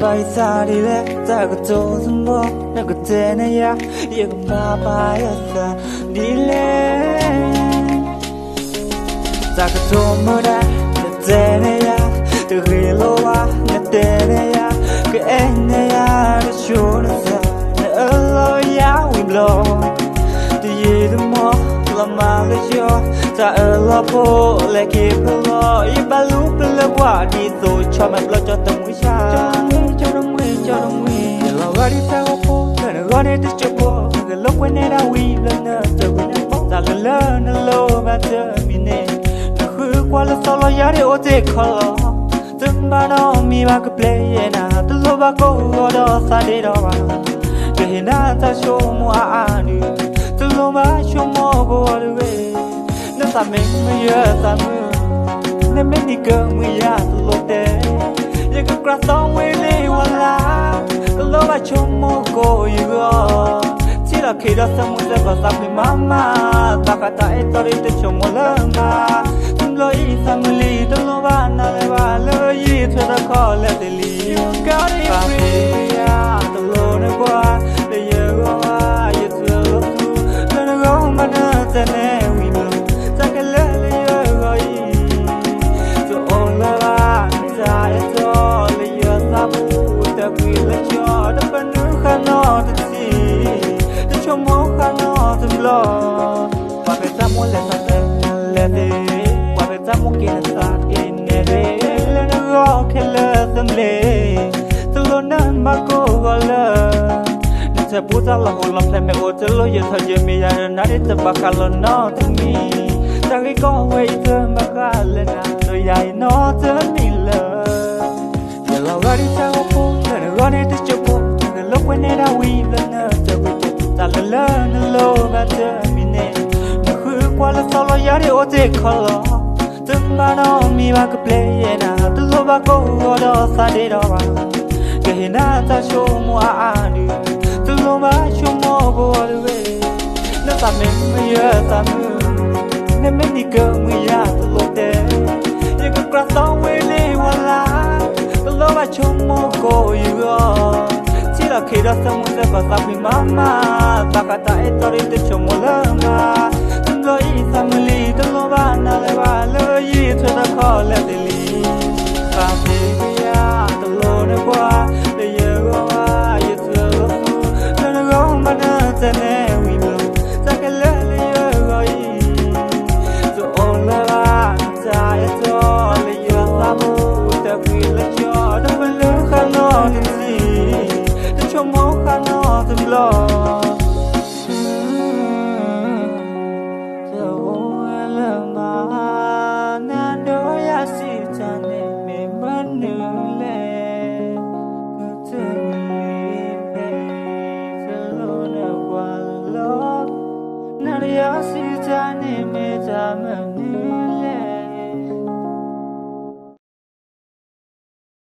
Bai sa di le ta ko to mo na ko te na ya ye ko ma ba ya sa di le ta ko to mo da na te na ya to ri lo wa na te na ya ke en na ya de shu na sa na lo ya we blow di ye de mo la ma le yo ta lo po le ke lo ye ba lu pe le wa di so cho ma lo cho ta mu sha Gari ta opo, kana gane te chopo, kana lokwe ne da wi la na te wi na po, ta la na lo ba te mi ne, na khu kwa la so lo ya de o te khala, tum ba no mi ba ka play na, tu lo ba ko do sa de do ba, ke na ta sho mo a ni, tu lo ba sho mo go de we, na sa me me ya sa mu, na me ni ka mu ya lo te, ye ka kra so we le wala. Lo ba chomo ko yugo chira khira samuza ba sa mi mama takata etori te chomo lama lo yi samli to lo ba na le ba lo yi thwe da kho le de li got it free ya to lo ne kwa le ye go ba ye thwe lo tu le ne go ma na te ne wi lo ta ke le ye go yi to on la ba ta e to le ye sa bu te wi le no te si te chomo khano te blo pa pe ta mo le sa le de pa pe ta mo ke sa ke ne de le no go ke le sam le tu lo na ma ko go le ni te pu ta la ho la ple me o te lo ye tha je me ya na de te ba ka lo no te mi ta ri ko we te ma ka le na lo ya no te mi le ye lo ga ri ta ko le go ne te chopo when it a we the nerve we ta la na lo ba te mi ne na khu kwa la so lo ya de o te khala tum ba no mi ba ka play na tu lo ba ko do sa de do ba ke na ta sho mo a ni tu lo ba sho mo go de we na ta me me ya ta mu ne me ni ka mu ya tu lo te ye ka kra so we le wala tu lo ba sho mo go you go la khira samuza ba sa mi mama takata etori te chomo lama lo yi samli to lo ba na le ba lo yi thwe da kho le